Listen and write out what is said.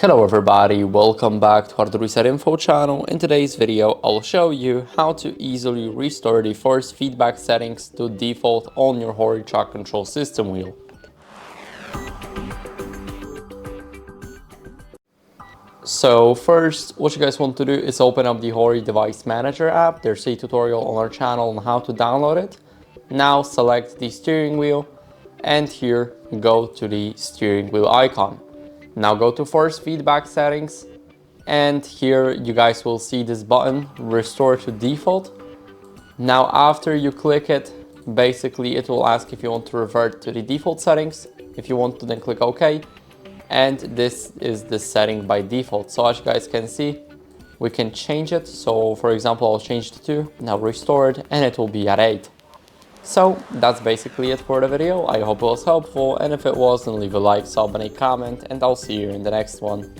Hello everybody, welcome back to HardReset.Info channel. In today's video, I'll show you how to easily restore the force feedback settings to default on your HORI track control system wheel. So first, what you guys want to do is open up the HORI Device Manager app. There's a tutorial on our channel on how to download it. Now select the steering wheel and here go to the steering wheel icon. Now go to force feedback settings and here you guys will see this button, restore to default. Now after you click it, basically it will ask if you want to revert to the default settings. If you want to, then click OK. And this is the setting by default. So as you guys can see, we can change it. So for example, I'll change it to 2, now restore it, and it will be at 8. So that's basically it for the video. I hope it was helpful, and if it was, then leave a like, sub, and a comment, and I'll see you in the next one.